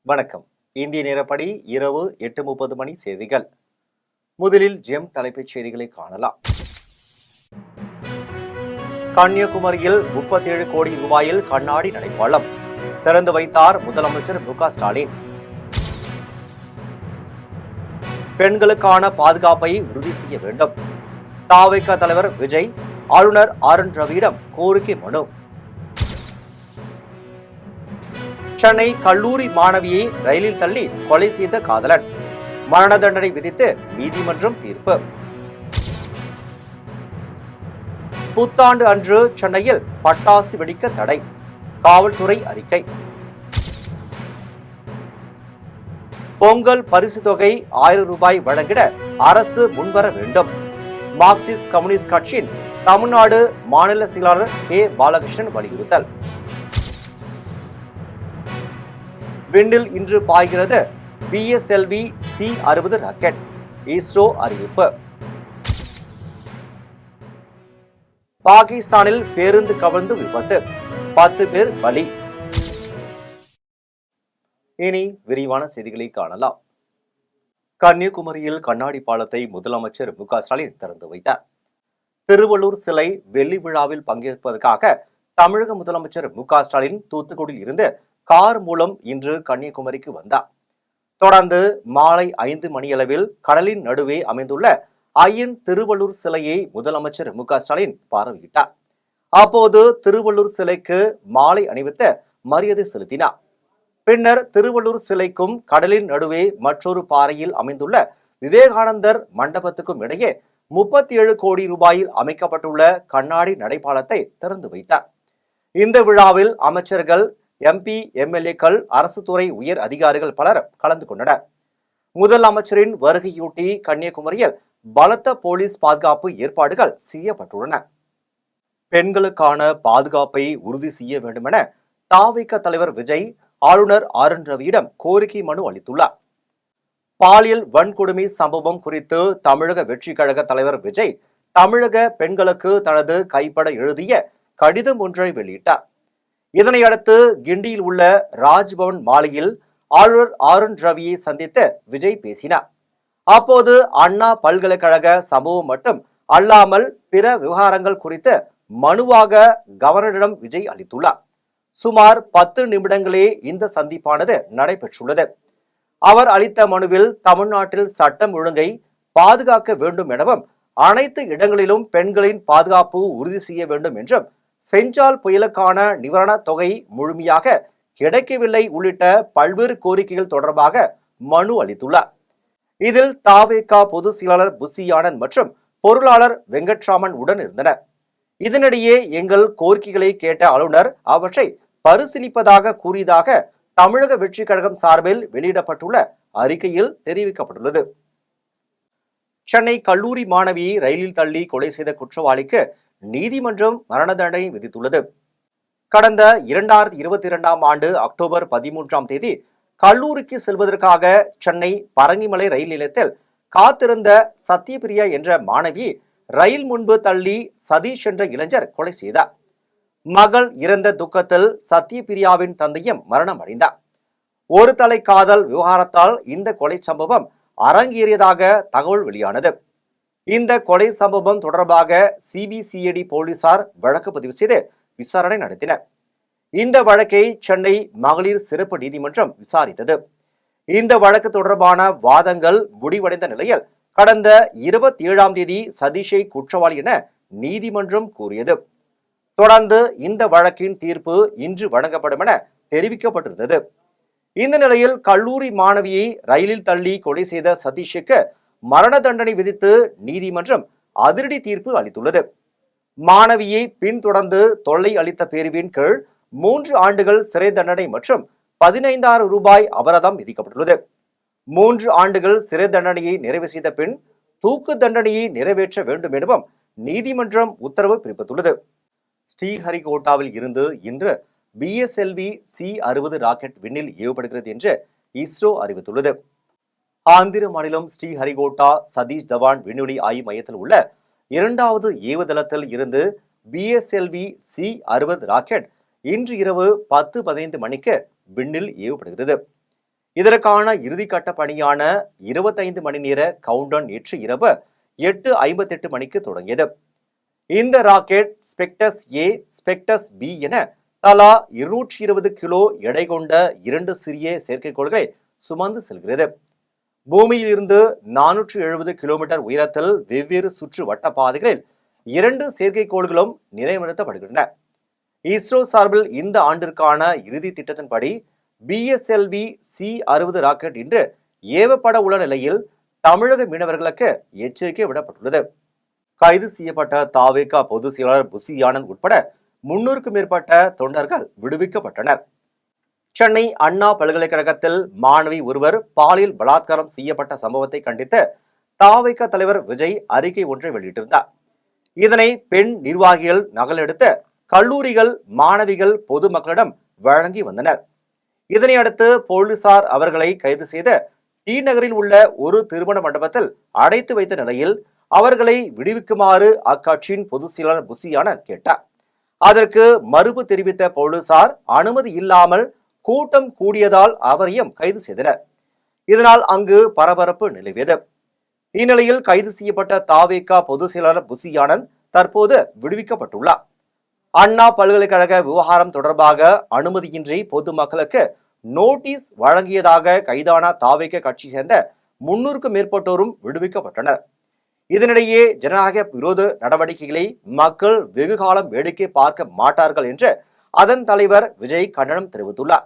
வணக்கம். இந்திய நேரப்படி இரவு 8:30 மணி செய்திகள். முதலில் ஜெம் தலைப்புச் செய்திகளை காணலாம். கன்னியாகுமரியில் 37 கோடி ரூபாயில் கண்ணாடி நடைபாலம் திறந்து வைத்தார் முதலமைச்சர் மு.க.ஸ்டாலின். பெண்களுக்கான பாதுகாப்பை உறுதி செய்ய வேண்டும். த.வே.க தலைவர் விஜய் ஆளுநர் ஆர்.என். ரவியிடம் கோரிக்கை மனு. சென்னை கல்லூரி மாணவியை ரயிலில் தள்ளி கொலை செய்த காதலன் மரண தண்டனை விதித்து நீதிமன்றம் தீர்ப்பு. புத்தாண்டு அன்று சென்னையில் பட்டாசு வெடிக்க தடை, காவல்துறை அறிக்கை. பொங்கல் பரிசு தொகை 1000 ரூபாய் வழங்கிட அரசு முன்வர வேண்டும். மார்க்சிஸ்ட் கம்யூனிஸ்ட் கட்சியின் தமிழ்நாடு மாநில செயலாளர் கே. பாலகிருஷ்ணன் வலியுறுத்தல். விண்ணில் இன்று பாய்கிறது பிஎஸ்எல்வி C-60 ராக்கெட், இஸ்ரோ அறிவிப்பு. பாகிஸ்தானில் பேருந்து கவிழ்ந்து விபத்து, 10 பேர் பலி. இனி விரிவான செய்திகளை காணலாம். கன்னியாகுமரியில் கண்ணாடி பாலத்தை முதலமைச்சர் மு.க.ஸ்டாலின் திறந்து வைத்தார். திருவள்ளூர் சிலை வெள்ளி விழாவில் பங்கேற்பதற்காக தமிழக முதலமைச்சர் மு.க.ஸ்டாலின் தூத்துக்குடியில் இருந்து கார் மூலம் இன்று கன்னியாகுமரிக்கு வந்தார். தொடர்ந்து மாலை 5 மணியளவில் கடலின் நடுவே அமைந்துள்ள ஐயன் திருவள்ளூர் சிலையை முதலமைச்சர் மு.க.ஸ்டாலின் பார்வையிட்டார். அப்போது திருவள்ளூர் சிலைக்கு மாலை அணிவித்து மரியாதை செலுத்தினார். பின்னர் திருவள்ளூர் சிலைக்கும் கடலின் நடுவே மற்றொரு பாறையில் அமைந்துள்ள விவேகானந்தர் மண்டபத்துக்கும் இடையே 37 கோடி ரூபாயில் அமைக்கப்பட்டுள்ள கண்ணாடி நடைபாலத்தை திறந்து வைத்தார். இந்த விழாவில் அமைச்சர்கள், MP, MLA-க்கள், அரசு துறை உயர் அதிகாரிகள் பலர் கலந்து கொண்டனர். முதலமைச்சரின் வருகையொட்டி கன்னியாகுமரியில் பலத்த போலீஸ் பாதுகாப்பு ஏற்பாடுகள் செய்யப்பட்டுள்ளன. பெண்களுக்கான பாதுகாப்பை உறுதி செய்ய வேண்டும் என த.வே.க தலைவர் விஜய் ஆளுநர் ஆர்.என். ரவியிடம் கோரிக்கை மனு அளித்துள்ளார். பாலியல் வன்கொடுமை சம்பவம் குறித்து தமிழக வெற்றி கழக தலைவர் விஜய் தமிழக பெண்களுக்கு தனது கைப்பட எழுதிய கடிதம் ஒன்றை வெளியிட்டார். இதனையடுத்து கிண்டியில் உள்ள ராஜ்பவன் மாளிகையில் ஆளுநர் ஆர்.என். ரவியை சந்தித்து விஜய் பேசினார். அப்போது அண்ணா பல்கலைக்கழக சம்பவம் மட்டும் அல்லாமல் பிற விவகாரங்கள் குறித்து மனுவாக கவர்னரிடம் விஜய் அளித்துள்ளார். சுமார் 10 நிமிடங்களே இந்த சந்திப்பானது நடைபெற்றுள்ளது. அவர் அளித்த மனுவில் தமிழ்நாட்டில் சட்டம் ஒழுங்கை பாதுகாக்க வேண்டும் எனவும் அனைத்து இடங்களிலும் பெண்களின் பாதுகாப்பு உறுதி செய்ய வேண்டும் என்றும் பெஞ்சால் புயலுக்கான நிவாரண தொகை முழுமையாக கிடைக்கவில்லை உள்ளிட்ட பல்வேறு கோரிக்கைகள் தொடர்பாக மனு அளித்துள்ளார். இதில் த.வே.க பொதுச் செயலாளர் புசி ஆனந்த் மற்றும் பொருளாளர் வெங்கட்ராமன் உடன் இருந்தனர். இதனிடையே எங்கள் கோரிக்கைகளை கேட்ட ஆளுநர் அவற்றை பரிசீலிப்பதாக கூறியதாக தமிழக வெற்றி கழகம் சார்பில் வெளியிடப்பட்டுள்ள அறிக்கையில் தெரிவிக்கப்பட்டுள்ளது. சென்னை கல்லூரி மாணவியை ரயிலில் தள்ளி கொலை செய்த குற்றவாளிக்கு நீதிமன்றம் மரண தண்டனை விதித்துள்ளது. கடந்த 2022ஆம் ஆண்டு அக்டோபர் 13ஆம் தேதி கல்லூரிக்கு செல்வதற்காக சென்னை பரங்கிமலை ரயில் நிலையத்தில் காத்திருந்த சத்யபிரியா என்ற மாணவி ரயில் முன்பு தள்ளி சதீஷ் என்ற இளைஞர் கொலை செய்தார். மகள் இறந்த துக்கத்தில் சத்யபிரியாவின் தந்தையும் மரணம் அடைந்தார். ஒரு தலை காதல் விவகாரத்தால் இந்த கொலை சம்பவம் அரங்கேறியதாக தகவல் வெளியானது. இந்த கொலை சம்பவம் தொடர்பாக CBCID போலீசார் வழக்கு பதிவு செய்து விசாரணை நடத்தினர். இந்த வழக்கை சென்னை மகளிர் சிறப்பு நீதிமன்றம் விசாரித்தது. இந்த வழக்கு தொடர்பான வாதங்கள் முடிவடைந்த நிலையில் கடந்த 27ஆம் தேதி சதீஷை குற்றவாளி என நீதிமன்றம் கூறியது. தொடர்ந்து இந்த வழக்கின் தீர்ப்பு இன்று வழங்கப்படும் என தெரிவிக்கப்பட்டிருந்தது. இந்த நிலையில் கல்லூரி மாணவியை ரயிலில் தள்ளி கொலை செய்த சதீஷுக்கு மரண தண்டனை விதித்து நீதிமன்றம் அதிரடி தீர்ப்பு அளித்துள்ளது. மாணவியை பின்தொடர்ந்து தொல்லை அளித்த பிரிவின் கீழ் 3 ஆண்டுகள் சிறை தண்டனை மற்றும் 15,000 ரூபாய் அபராதம் விதிக்கப்பட்டுள்ளது. 3 ஆண்டுகள் சிறை தண்டனையை நிறைவு செய்த பின் தூக்கு தண்டனையை நிறைவேற்ற வேண்டும் எனவும் நீதிமன்றம் உத்தரவு பிறப்பித்துள்ளது. ஸ்ரீஹரிகோட்டாவில் இருந்து இன்று பிஎஸ்எல்வி C-60 ராக்கெட் விண்ணில் ஏவப்படுகிறது என்று இஸ்ரோ அறிவித்துள்ளது. ஆந்திர மாநிலம் ஸ்ரீஹரிகோட்டா சதீஷ் தவான் விண்வெளி ஆய்வு மையத்தில் உள்ள 2வது ஏவுதளத்தில் இருந்து பிஎஸ்எல்வி C-60 ராக்கெட் இன்று இரவு 10:15 மணிக்கு விண்ணில் ஏவப்படுகிறது. இதற்கான இறுதிக்கட்ட பணியான 25 மணி நேர கவுண்டவுன் நேற்று இரவு 8:58 மணிக்கு தொடங்கியது. இந்த ராக்கெட் ஸ்பெக்டஸ் ஏ, ஸ்பெக்டஸ் பி என தலா 220 கிலோ எடை கொண்ட 2 சிறிய செயற்கைக்கோள்களை சுமந்து செல்கிறது. பூமியில் இருந்து 470 கிலோமீட்டர் உயரத்தில் வெவ்வேறு சுற்று வட்ட பாதைகளில் 2 செயற்கைக்கோள்களும் நிலைநிறுத்தப்படுகின்றன. இஸ்ரோ சார்பில் இந்த ஆண்டிற்கான இறுதி திட்டத்தின்படி BSLV C-60 ராக்கெட் இன்று ஏவப்பட உள்ள நிலையில் தமிழக மீனவர்களுக்கு எச்சரிக்கை விடப்பட்டுள்ளது. கைது செய்யப்பட்ட தாவேகா பொதுச் செயலாளர் புசி ஆனந்த் உட்பட 300க்கும் மேற்பட்ட தொண்டர்கள் விடுவிக்கப்பட்டனர். சென்னை அண்ணா பல்கலைக்கழகத்தில் மாணவி ஒருவர் பாலியல் பலாத்காரம் செய்யப்பட்ட சம்பவத்தை கண்டித்து தாவேகா தலைவர் விஜய் அறிக்கை ஒன்றை வெளியிட்டிருந்தார். இதனை பெண் நிர்வாகிகள் நகலெடுத்து கல்லூரிகள், மாணவிகள், பொதுமக்களிடம் வழங்கி வந்தனர். இதனையடுத்து போலீசார் அவர்களை கைது செய்து டி நகரில் உள்ள ஒரு திருமண மண்டபத்தில் அடைத்து வைத்த நிலையில் அவர்களை விடுவிக்குமாறு அக்கட்சியின் பொதுச் செயலாளர் புசி ஆனந்த் கேட்டார். அதற்கு மறுப்பு தெரிவித்த போலீசார் அனுமதி இல்லாமல் கூட்டம் கூடியதால் அவரையும் கைது செய்தனர். இதனால் அங்கு பரபரப்பு நிலவியது. இந்நிலையில் கைது செய்யப்பட்ட தாவேகா பொதுச் செயலாளர் புசி ஆனந்த் தற்போது விடுவிக்கப்பட்டுள்ளார். அண்ணா பல்கலைக்கழக விவகாரம் தொடர்பாக அனுமதியின்றி பொதுமக்களுக்கு நோட்டீஸ் வழங்கியதாக கைதான தாவேகா கட்சி சேர்ந்த 300க்கும் மேற்பட்டோரும் விடுவிக்கப்பட்டனர். இதனிடையே ஜனநாயக விரோத நடவடிக்கைகளை மக்கள் வெகு காலம் வேடிக்கை பார்க்க மாட்டார்கள் என்று அதன் தலைவர் விஜய் கண்டனம் தெரிவித்துள்ளார்.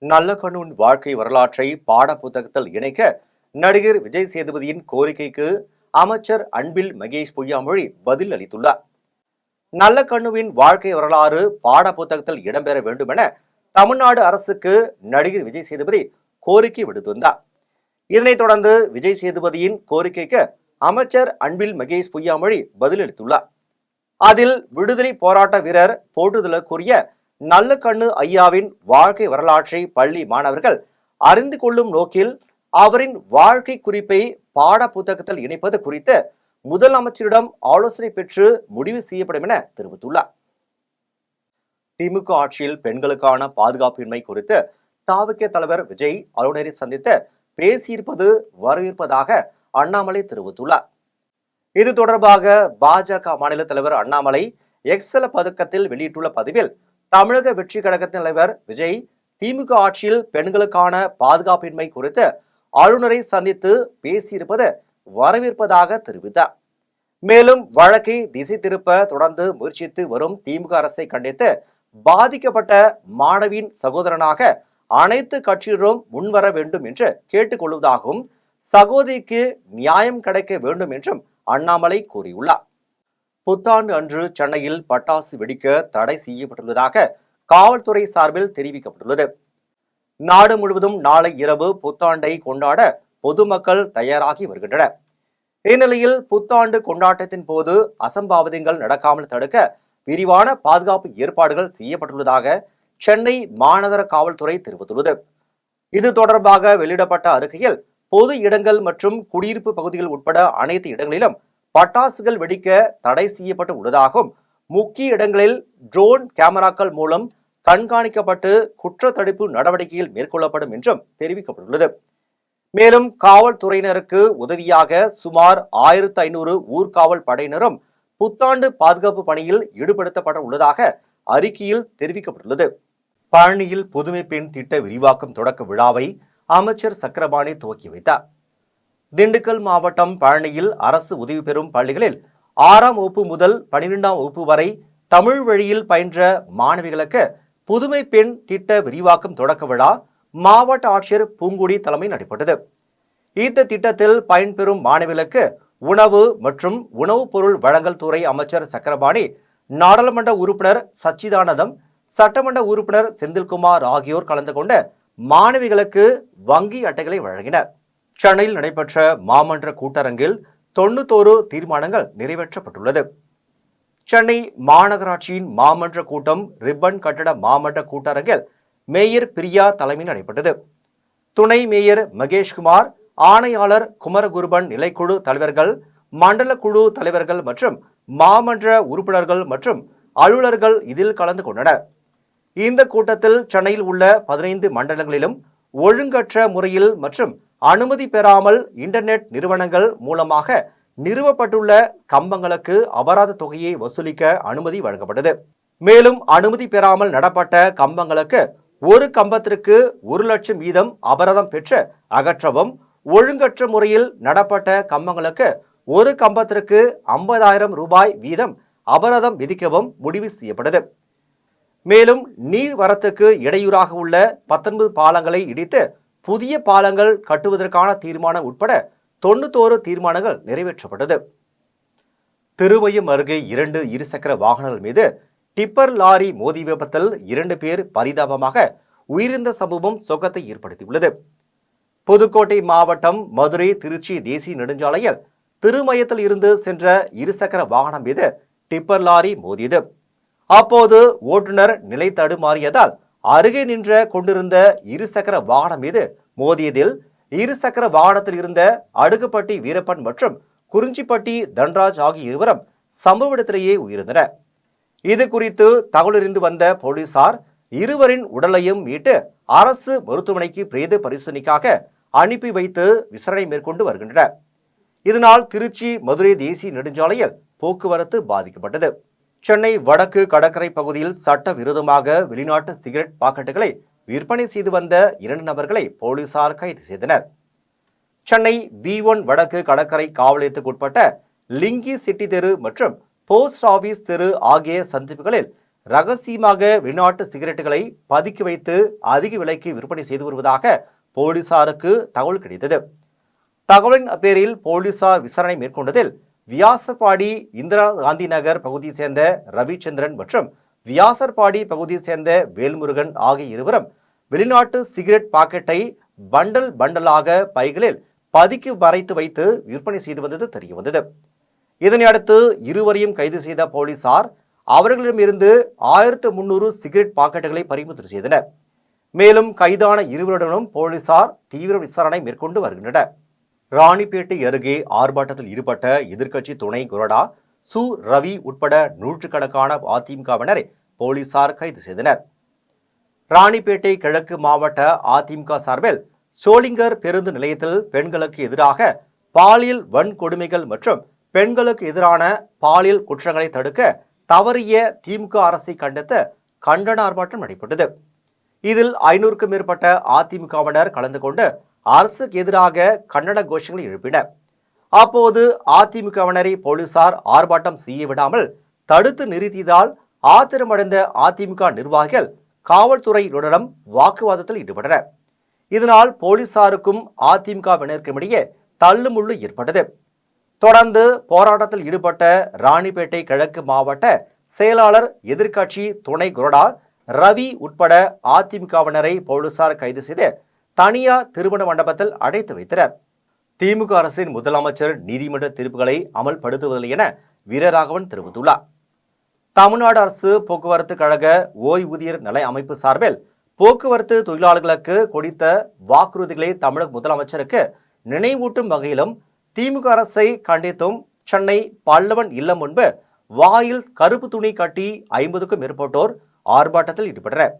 நல்லகண்ணுவின் வாழ்க்கை வரலாற்றை பாட புத்தகத்தில் இணைக்க நடிகர் விஜய் சேதுபதியின் கோரிக்கைக்கு அமைச்சர் அன்பில் மகேஷ் பொய்யாமொழி பதில் அளித்துள்ளார். நல்லகண்ணுவின் வாழ்க்கை வரலாறு பாட புத்தகத்தில் இடம்பெற வேண்டும் என தமிழ்நாடு அரசுக்கு நடிகர் விஜய் சேதுபதி கோரிக்கை விடுத்திருந்தார். இதனைத் தொடர்ந்து விஜய் சேதுபதியின் கோரிக்கைக்கு அமைச்சர் அன்பில் மகேஷ் பொய்யாமொழி பதிலளித்துள்ளார். அதில் விடுதலை போராட்ட வீரர் போற்றுதலுக்குரிய நல்லகண்ணு ஐயாவின் வாழ்க்கை வரலாற்றை பள்ளி மாணவர்கள் அறிந்து கொள்ளும் நோக்கில் அவரின் வாழ்க்கை குறிப்பை பாட புத்தகத்தில் இணைப்பது குறித்து முதலமைச்சரிடம் ஆலோசனை பெற்று முடிவு செய்யப்படும் என தெரிவித்துள்ளார். திமுக ஆட்சியில் பெண்களுக்கான பாதுகாப்பின்மை குறித்து தாவக தலைவர் விஜய் ஆளுநரை சந்தித்து பேசியிருப்பது வரவேற்பதாக அண்ணாமலை தெரிவித்துள்ளார். இது தொடர்பாக பாஜக மாநில தலைவர் அண்ணாமலை எக்ஸல பதக்கத்தில் வெளியிட்டுள்ள பதிவில் தமிழக வெற்றி கழகத்தின் தலைவர் விஜய் திமுக ஆட்சியில் பெண்களுக்கான பாதுகாப்பின்மை குறித்து ஆளுநரை சந்தித்து பேசியிருப்பது வரவேற்பதாக தெரிவித்தார். மேலும் வழக்கை திசை திருப்ப தொடர்ந்து முயற்சித்து வரும் திமுக அரசை கண்டித்து பாதிக்கப்பட்ட மாணவியின் சகோதரனாக அனைத்து கட்சியினரும் முன்வர வேண்டும் என்று கேட்டுக்கொள்வதாகவும் சகோதரிக்கு நியாயம் கிடைக்க வேண்டும் என்றும் அண்ணாமலை கூறியுள்ளார். புத்தாண்டு அன்று சென்னையில் பட்டாசு வெடிக்க தடை செய்யப்பட்டுள்ளதாக காவல்துறை சார்பில் தெரிவிக்கப்பட்டுள்ளது. நாடு முழுவதும் நாளை இரவு புத்தாண்டை கொண்டாட பொதுமக்கள் தயாராகி வருகின்றனர். இந்நிலையில் புத்தாண்டு கொண்டாட்டத்தின் போது அசம்பாவிதங்கள் நடக்காமல் தடுக்க விரிவான பாதுகாப்பு ஏற்பாடுகள் செய்யப்பட்டுள்ளதாக சென்னை மாநகர காவல்துறை தெரிவித்துள்ளது. இது தொடர்பாக வெளியிடப்பட்ட அறிக்கையில் பொது இடங்கள் மற்றும் குடியிருப்பு பகுதிகள் உட்பட அனைத்து இடங்களிலும் பட்டாசுகள் வெடிக்க தடை செய்யப்பட்டு உள்ளதாகவும் முக்கிய இடங்களில் ட்ரோன் கேமராக்கள் மூலம் கண்காணிக்கப்பட்டு குற்ற தடுப்பு நடவடிக்கைகள் மேற்கொள்ளப்படும் என்றும் தெரிவிக்கப்பட்டுள்ளது. மேலும் காவல்துறையினருக்கு உதவியாக சுமார் 1500 ஊர்காவல் படையினரும் புத்தாண்டு பாதுகாப்பு பணியில் ஈடுபடுத்தப்பட உள்ளதாக அறிக்கையில் தெரிவிக்கப்பட்டுள்ளது. பழனியில் புதுமை பெண் திட்ட விரிவாக்கம் தொடக்க விழாவை அமைச்சர் சக்கரபாணி துவக்கி வைத்தார். திண்டுக்கல் மாவட்டம் பழனியில் அரசு உதவி பெறும் பள்ளிகளில் 6ஆம் வகுப்பு முதல் 12ஆம் வகுப்பு வரை தமிழ் வழியில் பயின்ற மாணவிகளுக்கு புதுமை பெண் திட்ட விரிவாக்கம் தொடக்க விழா மாவட்ட ஆட்சியர் பூங்குடி தலைமையில் நடைபெற்றது. இந்த திட்டத்தில் பயன்பெறும் மாணவிகளுக்கு உணவு மற்றும் உணவுப் பொருள் வழங்கல் துறை அமைச்சர் சக்கரபாணி, நாடாளுமன்ற உறுப்பினர் சச்சிதானந்தம், சட்டமன்ற உறுப்பினர் செந்தில்குமார் ஆகியோர் கலந்து கொண்டு மாணவிகளுக்கு வங்கி அட்டைகளை வழங்கினர். சென்னையில் நடைபெற்ற மாமன்ற கூட்டரங்கில் 91 தீர்மானங்கள் நிறைவேற்றப்பட்டுள்ளது. சென்னை மாநகராட்சியின் மாமன்ற கூட்டம் ரிப்பன் கட்டட மாமன்ற கூட்டரங்கில் மேயர் பிரியா தலைமையில் நடைபெற்றது. துணை மேயர் மகேஷ்குமார், ஆணையாளர் குமரகுருபன், நிலைக்குழு தலைவர்கள், மண்டல குழு தலைவர்கள் மற்றும் மாமன்ற உறுப்பினர்கள் மற்றும் அலுவலர்கள் இதில் கலந்து கொண்டனர். இந்த கூட்டத்தில் சென்னையில் உள்ள 15 மண்டலங்களிலும் ஒழுங்கற்ற முறையில் மற்றும் அனுமதி பெறாமல் இன்டர்நெட் நிறுவனங்கள் மூலமாக நிறுவப்பட்டுள்ள கம்பங்களுக்கு அபராத தொகையை வசூலிக்க அனுமதி வழங்கப்பட்டது. மேலும் அனுமதி பெறாமல் நடப்பட்ட கம்பங்களுக்கு ஒரு கம்பத்திற்கு 1,00,000 வீதம் அபராதம் பெற்று அகற்றவும், ஒழுங்கற்ற முறையில் நடப்பட்ட கம்பங்களுக்கு ஒரு கம்பத்திற்கு 50,000 ரூபாய் வீதம் அபராதம் விதிக்கவும் முடிவு செய்யப்பட்டது. மேலும் நீர்வரத்துக்கு இடையூறாக உள்ள 19 பாலங்களை இடித்து புதிய பாலங்கள் கட்டுவதற்கான தீர்மானம் உட்பட 91 தீர்மானங்கள் நிறைவேற்றப்பட்டது. திருமயம் அருகே 2 இருசக்கர வாகனங்கள் மீது டிப்பர் லாரி மோதி விபத்தில் 2 பேர் பரிதாபமாக உயிரிழந்த சம்பவம் சோகத்தை ஏற்படுத்தியுள்ளது. புதுக்கோட்டை மாவட்டம் மதுரை திருச்சி தேசிய நெடுஞ்சாலையில் திருமயத்தில் இருந்து சென்ற இருசக்கர வாகனம் மீது டிப்பர் லாரி மோதியது. அப்போது ஓட்டுநர் நிலை தடுமாறியதால் அருகே நின்ற கொண்டிருந்த இருசக்கர வாகனம் மீது மோதியதில் இருசக்கர வாகனத்தில் இருந்த அடுகுப்பட்டி வீரப்பன் மற்றும் குறிஞ்சிப்பட்டி தன்ராஜ் ஆகிய இருவரும் சம்பவ இடத்திலேயே உயிரிழந்தனர். இது குறித்து தகவலறிந்து வந்த போலீசார் இருவரின் உடலையும் மீட்டு அரசு மருத்துவமனைக்கு பிரேத பரிசோதனைக்காக அனுப்பி வைத்து விசாரணை மேற்கொண்டு வருகின்றனர். இதனால் திருச்சி மதுரை தேசிய நெடுஞ்சாலையில் போக்குவரத்து பாதிக்கப்பட்டது. சென்னை வடக்கு கடற்கரை பகுதியில் சட்டவிரோதமாக வெளிநாட்டு சிகரெட் பாக்கெட்டுகளை விற்பனை செய்து வந்த 2 நபர்களை போலீசார் கைது செய்தனர். சென்னை B1 வடக்கு கடற்கரை காவல் நிலையத்துக்கு உட்பட்ட லிங்கி சிட்டி தெரு மற்றும் போஸ்ட் ஆபீஸ் தெரு ஆகிய சந்திப்புகளில் ரகசியமாக வெளிநாட்டு சிகரெட்டுகளை பதுக்கி வைத்து அதிக விலைக்கு விற்பனை செய்து வருவதாக போலீசாருக்கு தகவல் கிடைத்தது. தகவலின் பேரில் போலீசார் விசாரணை மேற்கொண்டதில் வியாசர்பாடி இந்திரா காந்தி நகர் பகுதியை சேர்ந்த ரவிச்சந்திரன் மற்றும் வியாசர்பாடி பகுதியை சேர்ந்த வேல்முருகன் ஆகிய இருவரும் வெளிநாட்டு சிகரெட் பாக்கெட்டை பண்டல் பண்டலாக பைகளில் பதுக்கி மறைத்து வைத்து விற்பனை செய்து வந்தது தெரியவந்தது. இதனையடுத்து இருவரையும் கைது செய்த போலீசார் அவர்களிடமிருந்து 1300 சிகரெட் பாக்கெட்டுகளை பறிமுதல் செய்தனர். மேலும் கைதான இருவருடனும் போலீசார் தீவிர விசாரணை மேற்கொண்டு வருகின்றனர். ராணிப்பேட்டை அருகே ஆர்ப்பாட்டத்தில் ஈடுபட்ட எதிர்க்கட்சி துணை கொறடா சு ரவி உட்பட நூற்றுக்கணக்கான அதிமுகவினரை போலீசார் கைது செய்தனர். ராணிப்பேட்டை கிழக்கு மாவட்ட அதிமுக சார்பில் சோளிங்கர் பேருந்து நிலையத்தில் பெண்களுக்கு எதிராக பாலியல் வன்கொடுமைகள் மற்றும் பெண்களுக்கு எதிரான பாலியல் குற்றங்களை தடுக்க தவறிய திமுக அரசை கண்டித்து கண்டன ஆர்ப்பாட்டம் நடைபெற்றது. இதில் 500க்கும் மேற்பட்ட அதிமுகவினர் கலந்து கொண்டு அரசுக்கு எதிராக கண்டன கோஷங்களை எழுப்பினர். அப்போது அதிமுகவினரை போலீசார் ஆர்ப்பாட்டம் செய்ய விடாமல் தடுத்து நிறுத்தியதால் ஆத்திரமடைந்த அதிமுக நிர்வாகிகள் காவல்துறையினரிடம் வாக்குவாதத்தில் ஈடுபட்டனர். இதனால் போலீசாருக்கும் அதிமுகவினருக்கும் இடையே தள்ளுமுள்ளு ஏற்பட்டது. தொடர்ந்து போராட்டத்தில் ஈடுபட்ட ராணிப்பேட்டை கிழக்கு மாவட்ட செயலாளர் எதிர்க்கட்சி துணை கொறடா ரவி உட்பட அதிமுகவினரை போலீசார் கைது செய்து தனியார் திருமண மண்டபத்தில் அடைத்து வைத்தனர். திமுக அரசின் முதலமைச்சர் நீதிமன்ற தீர்ப்புகளை அமல்படுத்துவதில்லை என வீரராகவன் தெரிவித்துள்ளார். தமிழ்நாடு அரசு போக்குவரத்து கழக ஓய்வூதியர் நல அமைப்பு சார்பில் போக்குவரத்து தொழிலாளர்களுக்கு கொடுத்த வாக்குறுதிகளை தமிழக முதலமைச்சருக்கு நினைவூட்டும் வகையிலும் திமுக அரசை கண்டித்தும் சென்னை பல்லவன் இல்லம் முன்பு வாயில் கருப்பு துணி கட்டி 50க்கும் மேற்பட்டோர் ஆர்ப்பாட்டத்தில் ஈடுபட்டனர்.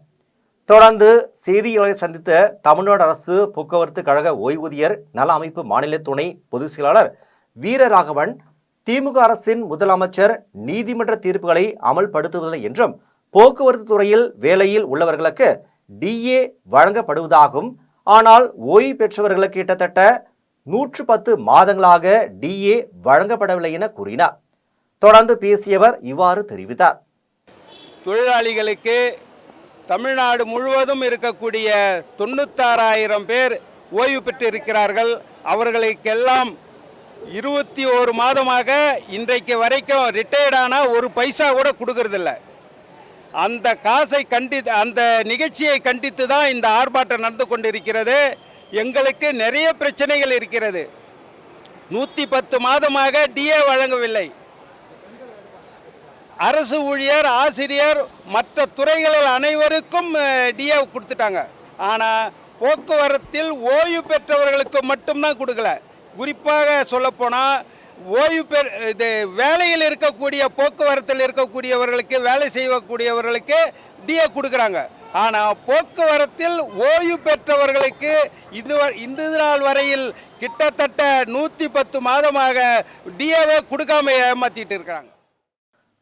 தொடர்ந்து செய்தியாளரை சந்தித்த தமிழ்நாடு அரசு போக்குவரத்து கழக ஓய்வூதியர் நல அமைப்பு மாநில துணை பொதுச் செயலாளர் வீரராகவன், திமுக அரசின் முதலமைச்சர் நீதிமன்ற தீர்ப்புகளை அமல்படுத்துவதில்லை என்றும் போக்குவரத்து துறையில் வேலையில் உள்ளவர்களுக்கு டிஏ வழங்கப்படுவதாகவும், ஆனால் ஓய்வு பெற்றவர்களுக்கு கிட்டத்தட்ட 110 மாதங்களாக டிஏ வழங்கப்படவில்லை என கூறினார். தொடர்ந்து பேசியவர் இவ்வாறு தெரிவித்தார். தொழிலாளிகளுக்கு தமிழ்நாடு முழுவதும் இருக்கக்கூடிய 96,000 பேர் ஓய்வு பெற்றிருக்கிறார்கள். அவர்களுக்கெல்லாம் 21 மாதமாக இன்றைக்கு வரைக்கும் ரிட்டையர்டான ஒரு பைசா கூட கொடுக்கறதில்ல. அந்த காசை அந்த நிகழ்ச்சியை கண்டித்து தான் இந்த ஆர்ப்பாட்டம் நடந்து கொண்டிருக்கிறது. எங்களுக்கு நிறைய பிரச்சனைகள் இருக்கிறது. 110 மாதமாக டிஏ வழங்கவில்லை. அரசு ஊழியர், ஆசிரியர், மற்ற துறைகளில் அனைவருக்கும் டிஏ கொடுத்துட்டாங்க. ஆனால் போக்குவரத்தில் ஓய்வு பெற்றவர்களுக்கு மட்டும்தான் கொடுக்கல. குறிப்பாக சொல்லப்போனால் ஓய்வு பெற இது வேலையில் இருக்கக்கூடிய போக்குவரத்தில் இருக்கக்கூடியவர்களுக்கு வேலை செய்யக்கூடியவர்களுக்கு டிஏ கொடுக்குறாங்க. ஆனால் போக்குவரத்தில் ஓய்வு பெற்றவர்களுக்கு இந்த நாள் வரையில் கிட்டத்தட்ட 110 மாதமாக டிஏவை கொடுக்காம ஏமாத்திட்டு இருக்கிறாங்க.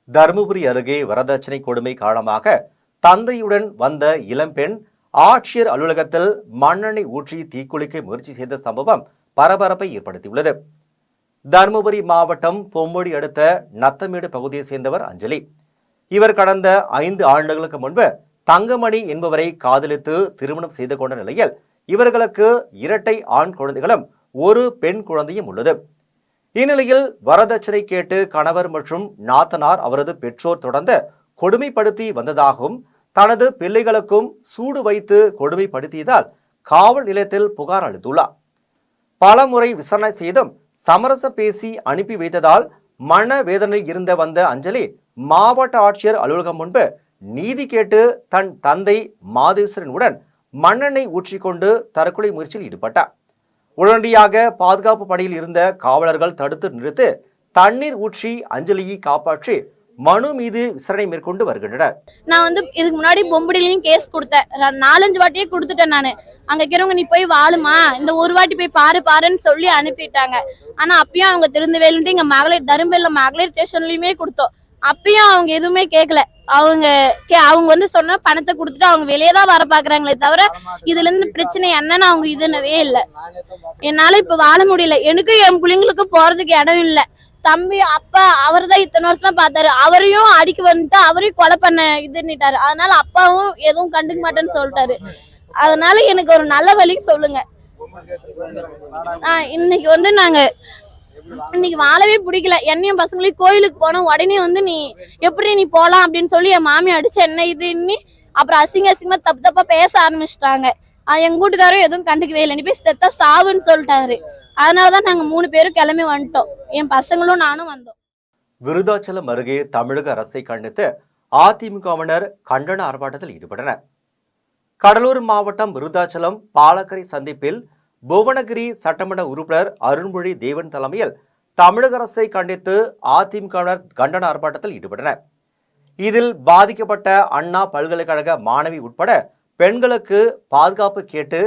தருமபுரி அருகே வரதட்சணை கொடுமை காரணமாக தந்தையுடன் வந்த இளம்பெண் ஆட்சியர் அலுவலகத்தில் மண்ணெண்ணெய் ஊற்றி தீக்குளிக்க முயற்சி செய்த சம்பவம் பரபரப்பை ஏற்படுத்தியுள்ளது. தருமபுரி மாவட்டம் பொம்மொழி அடுத்த நத்தமேடு பகுதியை சேர்ந்தவர் அஞ்சலி. இவர் கடந்த 5 ஆண்டுகளுக்கு முன்பு தங்கமணி என்பவரை காதலித்து திருமணம் செய்து கொண்ட நிலையில் இவர்களுக்கு 2 ஆண் குழந்தைகளும் 1 பெண் குழந்தையும் உள்ளது. இந்நிலையில் வரதட்சணை கேட்டு கணவர் மற்றும் நாத்தனார் அவரது பெற்றோர் தொடர்ந்து கொடுமைப்படுத்தி வந்ததாகவும் தனது பிள்ளைகளுக்கும் சூடு வைத்து கொடுமைப்படுத்தியதால் காவல் நிலையத்தில் புகார் அளித்துள்ளார். பலமுறை விசாரணை செய்தும் சமரச பேசி அனுப்பி வைத்ததால் மனவேதனையில் இருந்த வந்த அஞ்சலி மாவட்ட ஆட்சியர் அலுவலகம் முன்பு நீதி கேட்டு தன் தந்தை மாதேஸ்வரனுடன் மண்ணெண்ணெய் ஊற்றிக்கொண்டு தற்கொலை முயற்சியில் ஈடுபட்டார். உடனடியாக பாதுகாப்பு பணியில் இருந்த காவலர்கள் தடுத்து நிறுத்தி தண்ணீர் ஊற்றி அஞ்சலியை காப்பாற்றி மனு மீது விசாரணை மேற்கொண்டு வருகின்றனர். நான் இதுக்கு முன்னாடி பொம்படிலையும் கேஸ் கொடுத்தேன். 4-5 வாட்டியே கொடுத்துட்டேன். நான் அங்க இருக்கிறவங்க நீ போய் வாழுமா, இந்த ஒரு வாட்டி போய் பாருன்னு சொல்லி அனுப்பிட்டாங்க. ஆனா அப்பயும் அவங்க திருந்தவேலுன்ட்டு இங்க மகளிர் தருமபுரியில மகளிர் ஸ்டேஷன்லயுமே கொடுத்தோம். அப்பயும் அவங்க எதுவுமே கேட்கல. அவங்க சொன்ன பணத்தை கொடுத்துட்டு அவங்க வெளியே தான் வர பாக்குறாங்களே தவிர இதுல இருந்து பிரச்சனை என்னன்னு அவங்க இதுனவே இல்லை. என்னால இப்ப வாழ முடியல. எனக்கும் என் பிள்ளைங்களுக்கும் போறதுக்கு இடம் இல்லை. தம்பி அப்பா அவர் தான் இத்தனை வருஷம் பார்த்தாரு. அவரையும் அடிக்க வந்துட்டு அவரையும் கொலை பண்ண இதுன்னுட்டாரு. அதனால அப்பாவும் எதுவும் கண்டுக்க மாட்டேன்னு சொல்லிட்டாரு. அதனால எனக்கு ஒரு நல்ல வழி சொல்லுங்க. இன்னைக்கு நாங்க இன்னைக்கு வாழவே பிடிக்கல. என்னையும் பசங்களையும் கோயிலுக்கு போனோம். உடனே நீ எப்படி நீ போலாம் அப்படின்னு சொல்லி என் மாமி அடிச்சு என்ன இதுன்னு அப்புறம் அசிங்கமா தப்பா பேச ஆரம்பிச்சிட்டாங்க. எங்க வீட்டுக்காரும் எதுவும் கண்டுக்கவே இல்லை. நீ போய் செத்தா சாவுன்னு சொல்லிட்டாரு. அதனாலதான் நாங்க 3 பேரும் கிளம்பி வந்துட்டோம். என் பசங்களும் நானும் வந்தோம். விருதாச்சலம் அருகே தமிழக அரசை கண்டித்து அதிமுகவினர் கண்டன ஆர்ப்பாட்டத்தில் ஈடுபட்டனர். கடலூர் மாவட்டம் விருதாச்சலம் பாலக்கரை சந்திப்பில் புவனகிரி சட்டமன்ற உறுப்பினர் அருண்மொழி தேவன் தலைமையில் தமிழக அரசை கண்டித்து அதிமுகவினர் கண்டன ஆர்ப்பாட்டத்தில் ஈடுபட்டனர். இதில் பாதிக்கப்பட்ட அண்ணா பல்கலைக்கழக மாணவி உட்பட பெண்களுக்கு பாதுகாப்பு கேட்டு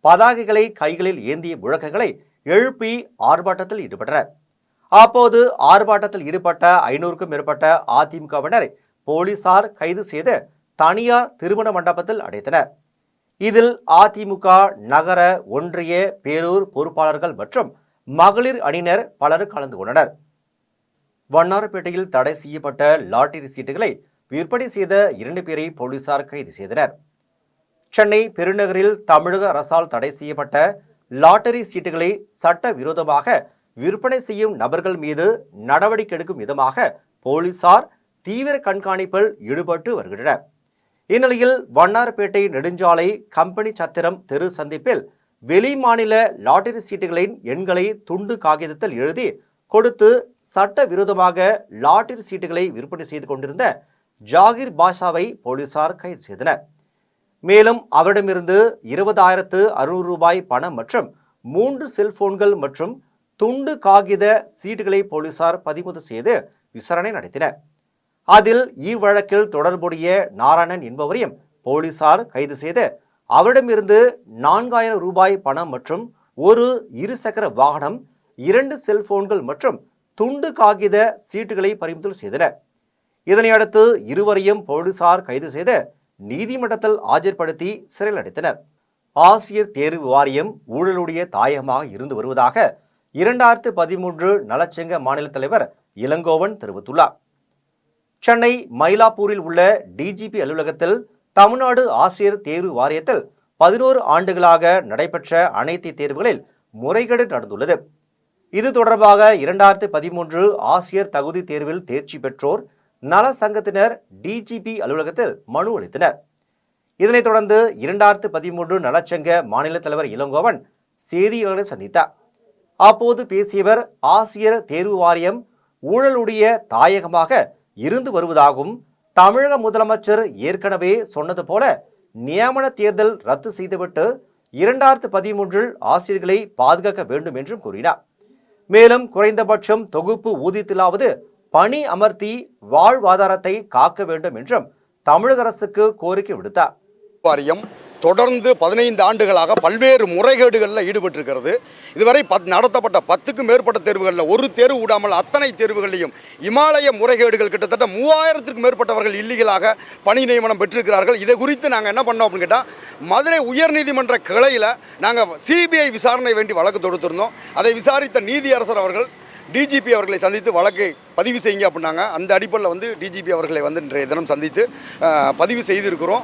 பதாகைகளை கைகளில் ஏந்திய முழக்கங்களை எழுப்பி ஆர்ப்பாட்டத்தில் ஈடுபட்டனர். அப்போது ஆர்ப்பாட்டத்தில் ஈடுபட்ட 500க்கும் மேற்பட்ட அதிமுகவினரை போலீசார் கைது செய்து தனியார் திருமண மண்டபத்தில் அடைத்தனர். இதில் அதிமுக நகர ஒன்றிய பேரூர் பொறுப்பாளர்கள் மற்றும் மகளிர் அணியினர் பலர் கலந்து கொண்டனர். வண்ணாரப்பேட்டையில் தடை செய்யப்பட்ட லாட்டரி சீட்டுகளை விற்பனை செய்த 2 பேரை போலீசார் கைது செய்தனர். சென்னை பெருநகரில் தமிழக அரசால் தடை செய்யப்பட்ட லாட்டரி சீட்டுகளை சட்ட விரோதமாக விற்பனை செய்யும் நபர்கள் மீது நடவடிக்கை எடுக்கும் விதமாக போலீசார் தீவிர கண்காணிப்பில் ஈடுபட்டு வருகின்றனர். இந்நிலையில் வண்ணாரப்பேட்டை நெடுஞ்சாலை கம்பெனி சத்திரம் தெரு சந்திப்பில் வெளிமாநில லாட்டரி சீட்டுகளின் எண்களை துண்டு காகிதத்தில் எழுதி கொடுத்து சட்ட விரோதமாக லாட்டரி சீட்டுகளை விற்பனை செய்து கொண்டிருந்த ஜாகிர் பாஷாவை போலீசார் கைது செய்தனர். மேலும் அவரிடமிருந்து 20,600 ரூபாய் பணம் மற்றும் 3 செல்போன்கள் மற்றும் துண்டு காகித சீட்டுகளை போலீசார் பறிமுதல் செய்து விசாரணை நடத்தினர். அதில் இவ்வழக்கில் தொடர்புடைய நாராயணன் என்பவரையும் போலீசார் கைது செய்து அவரிடமிருந்து 4,000 ரூபாய் பணம் மற்றும் ஒரு இருசக்கர வாகனம், 2 செல்போன்கள் மற்றும் துண்டு காகித சீட்டுகளை பறிமுதல் செய்தனர். இதனையடுத்து இருவரையும் போலீசார் கைது செய்து நீதிமன்றத்தில் ஆஜர்படுத்தி சிறையில் அடைத்தனர். ஆசிரியர் தேர்வு வாரியம் ஊழலுடைய தாயகமாக இருந்து வருவதாக 2013 நலச்சங்க மாநில தலைவர் இளங்கோவன் தெரிவித்துள்ளார். சென்னை மயிலாப்பூரில் உள்ள டிஜிபி அலுவலகத்தில் தமிழ்நாடு ஆசிரியர் தேர்வு வாரியத்தில் 11 ஆண்டுகளாக நடைபெற்ற அனைத்து தேர்வுகளில் முறைகேடு நடந்துள்ளது. இது தொடர்பாக 2013 ஆசிரியர் தகுதி தேர்வில் தேர்ச்சி பெற்றோர் நல சங்கத்தினர் டிஜிபி அலுவலகத்தில் மனு அளித்தனர். இதனைத் தொடர்ந்து 2013 நலச்சங்க மாநில தலைவர் இளங்கோவன் செய்தியாளர்களை சந்தித்தார். அப்போது பேசியவர் ஆசிரியர் தேர்வு வாரியம் ஊழலுடைய தாயகமாக இருந்து வருவதாகவும் தமிழக முதலமைச்சர் ஏற்கனவே சொன்னது போல நியமன தேர்தல் ரத்து செய்துவிட்டு 2013 ஆசிரியர்களை பாதுகாக்க வேண்டும் என்றும் கூறினார். மேலும் குறைந்தபட்சம் தொகுப்பு ஊதியத்திலாவது பணி அமர்த்தி வாழ்வாதாரத்தை காக்க வேண்டும் என்றும் தமிழக அரசுக்கு கோரிக்கை விடுத்தார். வாரியம் தொடர்ந்து 15 ஆண்டுகளாக பல்வேறு முறைகேடுகளில் ஈடுபட்டிருக்கிறது. இதுவரை நடத்தப்பட்ட 10க்கும் மேற்பட்ட தேர்வுகளில் ஒரு தேர்வு விடாமல் அத்தனை தேர்வுகளிலையும் இமாலய முறைகேடுகள் கிட்டத்தட்ட 3000க்கும் மேற்பட்டவர்கள் இல்லீகலாக பணி நியமனம் பெற்றிருக்கிறார்கள். இதை குறித்து நாங்கள் என்ன பண்ணோம் அப்படின்னு கேட்டால், மதுரை உயர்நீதிமன்ற கிளையில் நாங்கள் சிபிஐ விசாரணை வேண்டி வழக்கு தொடுத்திருந்தோம். அதை விசாரித்த நீதியரசர் அவர்கள் டிஜிபி அவர்களை சந்தித்து வழக்கை பதிவு செய்யுங்க அப்படின்னாங்க. அந்த அடிப்படையில் டிஜிபி அவர்களை இன்றைய தினம் சந்தித்து பதிவு செய்திருக்கிறோம்.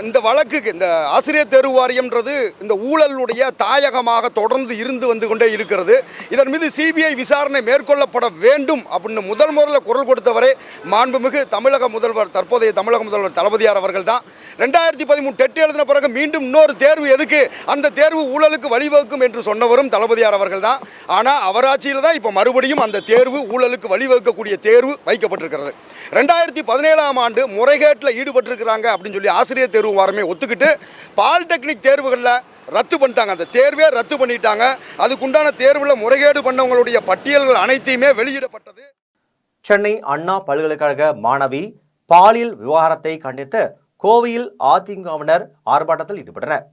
இந்த வழக்குக்கு இந்த ஆசிரியர் தேர்வு வாரியம்ன்றது இந்த ஊழலுடைய தாயகமாக தொடர்ந்து வந்து கொண்டே இருக்கிறது. இதன் மீது சிபிஐ விசாரணை மேற்கொள்ளப்பட வேண்டும் அப்படின்னு முதலில் குரல் கொடுத்தவரே மாண்புமிகு தற்போதைய தமிழக முதல்வர் தளபதியார் அவர்கள் தான். 2013 டெட் எழுதின பிறகு மீண்டும் இன்னொரு தேர்வு எதுக்கு, அந்த தேர்வு ஊழலுக்கு வழிவகுக்கும் என்று சொன்னவரும் தளபதியார் அவர்கள் தான். ஆனால் அவர் ஆட்சியில் தான் இப்போ மறுபடியும் அந்த தேர்வு ஊழலுக்கு வழிவகுக்கக்கூடிய தேர்வு வைக்கப்பட்டிருக்கிறது. 2017ஆம் ஆண்டு முறைகேட்டில் ஈடுபட்டிருக்கிறாங்க அப்படின்னு சொல்லி ஆசிரியர் தேர்வு வாரமே ஒத்துக்கிட்டு பாலிடெக்னிக் தேர்வுகளில் ரத்து பண்ணிட்டாங்க. அந்த தேர்வே ரத்து பண்ணிட்டாங்க. அதுக்குண்டான தேர்வில் முறைகேடு பண்ணவங்களுடைய பட்டியல்கள் அனைத்தையுமே வெளியிடப்பட்டது. சென்னை அண்ணா பல்கலைக்கழக மாணவி பாலியல் விவகாரத்தை கண்டித்து கோவையில் அதிமுகவினர் ஆர்ப்பாட்டத்தில் ஈடுபட்டனர்.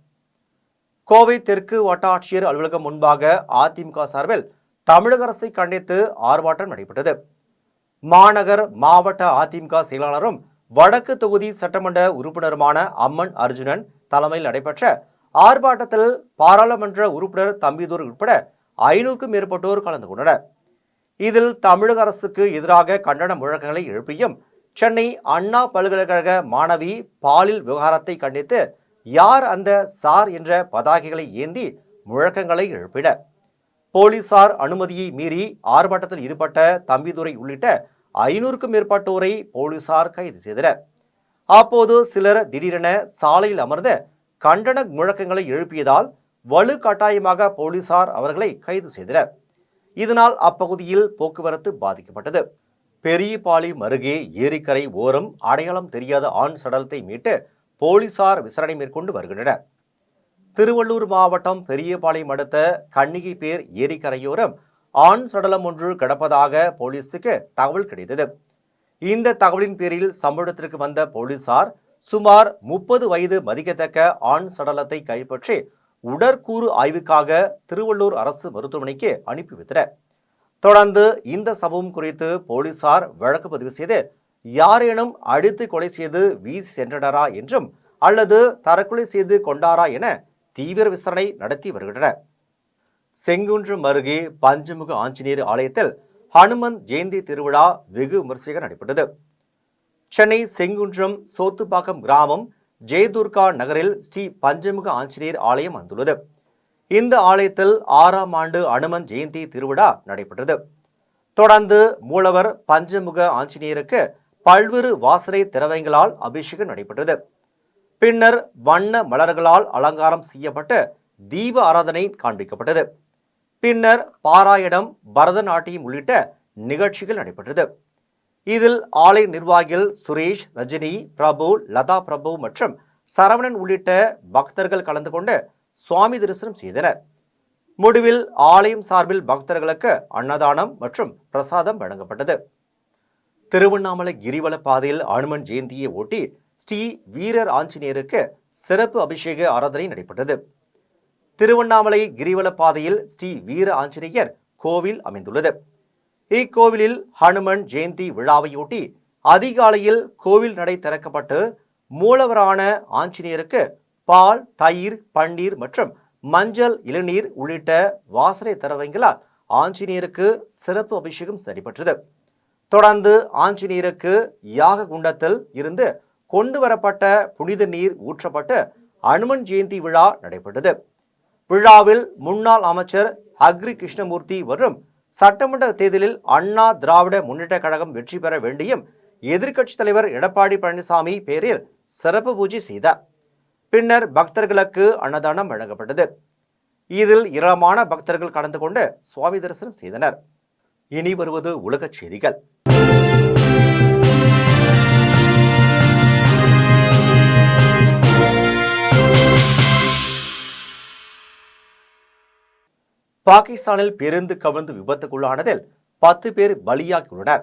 கோவை தெற்கு வட்டாட்சியர் அலுவலகம் முன்பாக அதிமுக சார்பில் தமிழக அரசை கண்டித்து ஆர்ப்பாட்டம் நடைபெற்றது. மாநகர் மாவட்ட அதிமுக செயலாளரும் வடக்கு தொகுதி சட்டமன்ற உறுப்பினருமான அம்மன் அர்ஜுனன் தலைமையில் நடைபெற்ற ஆர்ப்பாட்டத்தில் பாராளுமன்ற உறுப்பினர் தம்பிதுரை உட்பட 500க்கும் மேற்பட்டோர் கலந்து கொண்டனர். இதில் தமிழக அரசுக்கு எதிராக கண்டன முழக்கங்களை எழுப்பியும் சென்னை அண்ணா பல்கலைக்கழக மாணவி பாலியல் விவகாரத்தை கண்டித்து யார் அந்த சார் என்ற பதாகைகளை ஏந்தி முழக்கங்களை எழுப்பினர். போலீசார் அனுமதியை மீறி ஆர்ப்பாட்டத்தில் ஈடுபட்ட தம்பிதுரை உள்ளிட்ட 500க்கும் மேற்பட்டோரை போலீசார் கைது செய்தனர். அப்போது சிலர் திடீரென சாலையில் அமர்ந்த கண்டன முழக்கங்களை எழுப்பியதால் வலுக்கட்டாயமாக போலீசார் அவர்களை கைது செய்தனர். இதனால் அப்பகுதியில் போக்குவரத்து பாதிக்கப்பட்டது. பெரியபாளையம் அருகே ஏரிக்கரை ஓரம் அடையாளம் தெரியாத ஆண் சடலத்தை மீட்டு போலீசார் விசாரணை மேற்கொண்டு வருகின்றனர். திருவள்ளூர் மாவட்டம் பெரியபாளையம் அடுத்த கன்னிகைப்பேர் ஏரிக்கரையோரம் ஆண் சடலம் ஒன்று கிடப்பதாக போலீசுக்கு தகவல் கிடைத்தது. இந்த தகவலின் பேரில் சம்பவத்திற்கு வந்த போலீசார் சுமார் 30 வயது மதிக்கத்தக்க ஆண் சடலத்தை கைப்பற்றி உடற்கூறு ஆய்வுக்காக திருவள்ளூர் அரசு மருத்துவமனைக்கு அனுப்பி வைத்தனர். தொடர்ந்து இந்த சம்பவம் குறித்து போலீசார் வழக்கு பதிவு செய்து யாரேனும் அடித்து கொலை செய்து வீசி சென்றனரா என்றும் அல்லது தற்கொலை செய்து கொண்டாரா என தீவிர விசாரணை நடத்தி வருகின்றனர். செங்குன்றம் அருகே பஞ்சமுக ஆஞ்சநேயர் ஆலயத்தில் ஹனுமன் ஜெயந்தி திருவிழா வெகு விமர்சையாக நடைபெற்றது. சென்னை செங்குன்றம் சோத்துப்பாக்கம் கிராமம் ஜெயதுர்கா நகரில் ஸ்ரீ பஞ்சமுக ஆஞ்சநேயர் ஆலயம் வந்துள்ளது. இந்த ஆலயத்தில் 6ஆம் ஆண்டு அனுமன் ஜெயந்தி திருவிழா நடைபெற்றது. தொடர்ந்து மூலவர் பஞ்சமுக ஆஞ்சநேயருக்கு பல்வேறு வாசனை திரவியங்களால் அபிஷேகம் நடைபெற்றது. பின்னர் வண்ண மலர்களால் அலங்காரம் செய்யப்பட்டு தீப ஆராதனை காண்பிக்கப்பட்டது. பின்னர் பாராயணம், பரதநாட்டியம் உள்ளிட்ட நிகழ்ச்சிகள் நடைபெற்றது. இதில் ஆலய நிர்வாகிகள் சுரேஷ், ரஜினி, பிரபு, லதா பிரபு மற்றும் சரவணன் உள்ளிட்ட பக்தர்கள் கலந்து கொண்டு சுவாமி தரிசனம் செய்தனர். முடிவில் ஆலயம் சார்பில் பக்தர்களுக்கு அன்னதானம் மற்றும் பிரசாதம் வழங்கப்பட்டது. திருவண்ணாமலை கிரிவல பாதையில் அனுமன் ஜெயந்தியை ஒட்டி ஸ்ரீ வீரர் ஆஞ்சநேயருக்கு சிறப்பு அபிஷேக ஆராதனை நடைபெற்றது. திருவண்ணாமலை கிரிவல பாதையில் ஸ்ரீ வீர ஆஞ்சநேயர் கோவில் அமைந்துள்ளது. இக்கோவிலில் ஹனுமன் ஜெயந்தி விழாவையொட்டி அதிகாலையில் கோவில் நடை திறக்கப்பட்டு மூலவரான ஆஞ்சநேயருக்கு பால், தயிர், பன்னீர் மற்றும் மஞ்சள், இளநீர் உள்ளிட்ட வாசனை திரவியங்களால் ஆஞ்சநேயருக்கு சிறப்பு அபிஷேகம் நடைபெற்றது. தொடர்ந்து ஆஞ்சநேயருக்கு யாக குண்டத்தில் இருந்து கொண்டு வரப்பட்ட புனித நீர் ஊற்றப்பட்டு அனுமன் ஜெயந்தி விழா நடைபெற்றது. விழாவில் முன்னாள் அமைச்சர் அக்ரி கிருஷ்ணமூர்த்தி வரும் சட்டமன்ற தேர்தலில் அண்ணா திராவிட முன்னேற்ற கழகம் வெற்றி பெற வேண்டியும் எதிர்க்கட்சித் தலைவர் எடப்பாடி பழனிசாமி பேரில் சிறப்பு பூஜை செய்தார். பின்னர் பக்தர்களுக்கு அன்னதானம் வழங்கப்பட்டது. இதில் ஏராளமான பக்தர்கள் கலந்து கொண்டு சுவாமி தரிசனம் செய்தனர். இனி வருவது உலகச் செய்திகள். பாகிஸ்தானில் பேருந்து கவிழ்ந்து விபத்துக்குள்ளானதில் 10 பேர் பலியாகியுள்ளனர்.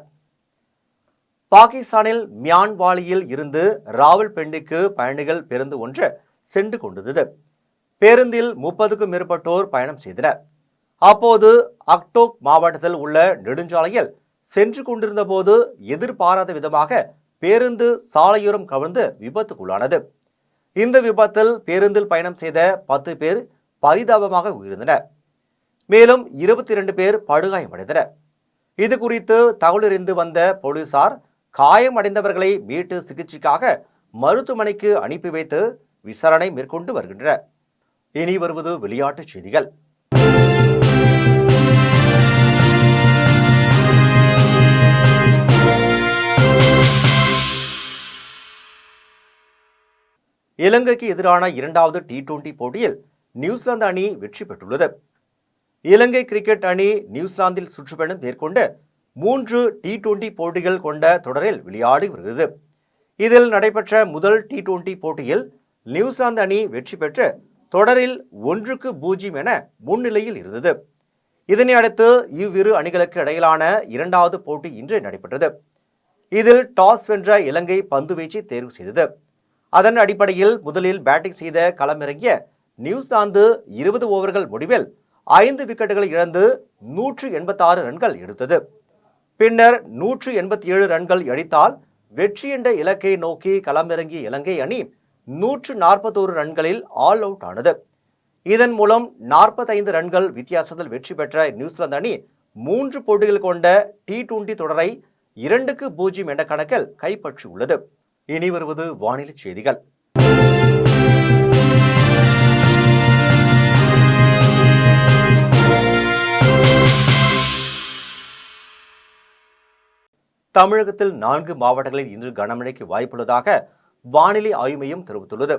பாகிஸ்தானில் மியான்வாலியில் இருந்து ராவல்பிண்டிக்கு பயணிகள் பேருந்து ஒன்று சென்று கொண்டிருந்தது. பேருந்தில் 30க்கும் மேற்பட்டோர் பயணம் செய்தனர். அப்போது அக்டோக் மாவட்டத்தில் உள்ள நெடுஞ்சாலையில் சென்று கொண்டிருந்த போது எதிர்பாராத விதமாக பேருந்து சாலையோரம் கவிழ்ந்து விபத்துக்குள்ளானது. இந்த விபத்தில் பேருந்தில் பயணம் செய்த 10 பேர் பரிதாபமாக உயிரிழந்தனர். மேலும் 22 பேர் படுகாயமடைந்தனர். இது குறித்து தகவலறிந்து வந்த போலீசார் காயமடைந்தவர்களை மீட்டு சிகிச்சைக்காக மருத்துவமனைக்கு அனுப்பி வைத்து விசாரணை மேற்கொண்டு வருகின்றனர். இனி வருவது விளையாட்டுச் செய்திகள். இலங்கைக்கு எதிரான 2வது T20 போட்டியில் நியூசிலாந்து அணி வெற்றி பெற்றுள்ளது. இலங்கை கிரிக்கெட் அணி நியூசிலாந்தில் சுற்றுப்பயணம் மேற்கொண்டு 3 T20 போட்டிகள் கொண்ட தொடரில் விளையாடி வருகிறது. இதில் நடைபெற்ற முதல் T20 போட்டியில் நியூசிலாந்து அணி வெற்றி பெற்று தொடரில் 1-0 என முன்னிலையில் இருந்தது. இதனை அடுத்து இவ்விரு அணிகளுக்கு இடையிலான 2வது போட்டி இன்று நடைபெற்றது. இதில் டாஸ் வென்ற இலங்கை பந்து வீச்சை தேர்வு செய்தது. அதன் அடிப்படையில் முதலில் பேட்டிங் செய்த களமிறங்கிய நியூசிலாந்து 20 ஓவர்கள் முடிவில் 5 விக்கெட்டுகளை இழந்து 186 ரன்கள் எடுத்தது. பின்னர் 187 ரன்கள் அடித்தால் வெற்றி என்ற இலக்கை நோக்கி களமிறங்கிய இலங்கை அணி 141 ரன்களில் ஆல் அவுட் ஆனது. இதன் மூலம் 45 ரன்கள் வித்தியாசத்தில் வெற்றி பெற்ற நியூசிலாந்து அணி 3 போட்டிகள் கொண்ட T20 தொடரை 2-0 என்ற கணக்கில் கைப்பற்றியுள்ளது. இனி வருவது வானிலை செய்திகள். தமிழகத்தில் 4 மாவட்டங்களில் இன்று கனமழைக்கு வாய்ப்புள்ளதாக வானிலை ஆய்வு மையம் தெரிவித்துள்ளது.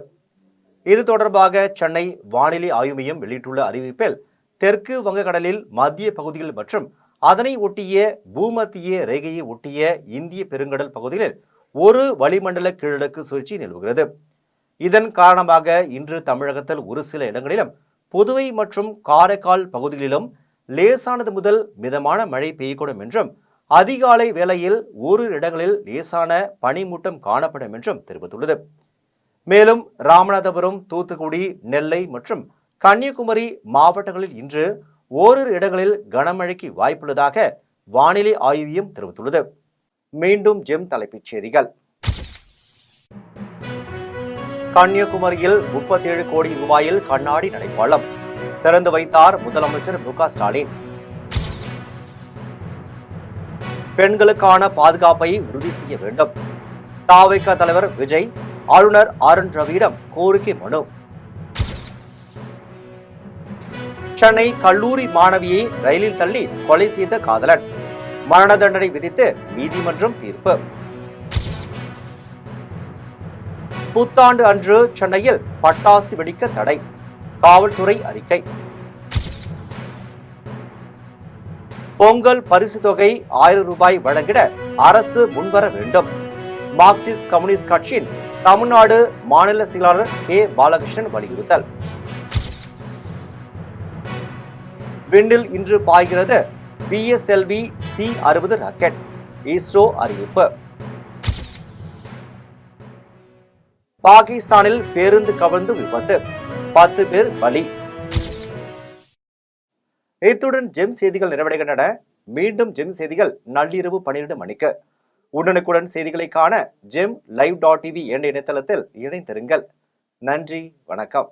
இது தொடர்பாக சென்னை வானிலை ஆய்வு மையம் வெளியிட்டுள்ள அறிவிப்பில் தெற்கு வங்கக்கடலில் மத்திய பகுதிகள் மற்றும் அதனை ஒட்டிய பூமத்திய ரேகையை ஒட்டிய இந்திய பெருங்கடல் பகுதிகளில் ஒரு வளிமண்டல கீழடுக்கு சுழற்சி நிலவுகிறது. இதன் காரணமாக இன்று தமிழகத்தில் ஒரு சில இடங்களிலும் புதுவை மற்றும் காரைக்கால் பகுதிகளிலும் லேசானது முதல் மிதமான மழை பெய்யக்கூடும் என்றும் அதிகாலை வேளையில் ஓரிரு இடங்களில் லேசான பனிமூட்டம் காணப்படும் என்றும் தெரிவித்துள்ளது. மேலும் ராமநாதபுரம், தூத்துக்குடி, நெல்லை மற்றும் கன்னியாகுமரி மாவட்டங்களில் இன்று ஓரிரு இடங்களில் கனமழைக்கு வாய்ப்புள்ளதாக வானிலை ஆய்வு மையம் தெரிவித்துள்ளது. மீண்டும் ஜெம் தலைப்புச் செய்திகள். கன்னியாகுமரியில் 37 கோடி ரூபாயில் கண்ணாடி நடைபாலம் திறந்து வைத்தார் முதலமைச்சர் மு.க.ஸ்டாலின். பெண்களுக்கான பாதுகாப்பை உறுதி செய்ய வேண்டும். த.வே.க தலைவர் விஜய் ஆளுநர் ஆர்.என். ரவியிடம் கோரிக்கை மனு. சென்னை கல்லூரி மாணவியை ரயிலில் தள்ளி கொலை செய்த காதலன் மரண தண்டனை விதித்து நீதிமன்றம் தீர்ப்பு. புத்தாண்டு அன்று சென்னையில் பட்டாசு வெடிக்க தடை, காவல்துறை அறிக்கை. பொங்கல் பரிசு தொகை 1000 ரூபாய் வழங்கிட அரசு முன்வர வேண்டும். மார்க்சிஸ்ட் கம்யூனிஸ்ட் கட்சியின் தமிழ்நாடு மாநில செயலாளர் கே. பாலகிருஷ்ணன் வலியுறுத்தல். விண்ணில் இன்று பாய்கிறது PSLV C-60 ராக்கெட், இஸ்ரோ அறிவிப்பு. பாகிஸ்தானில் பேருந்து கவிழ்ந்து விபத்து, 10 பேர் பலி. இத்துடன் ஜெம் செய்திகள் நிறைவடைகின்றன. மீண்டும் ஜெம் செய்திகள் நள்ளிரவு 12 மணிக்கு. உடனுக்குடன் செய்திகளை காண GemLive.tv என்ற இணையதளத்தில் இணைந்திருங்கள். நன்றி, வணக்கம்.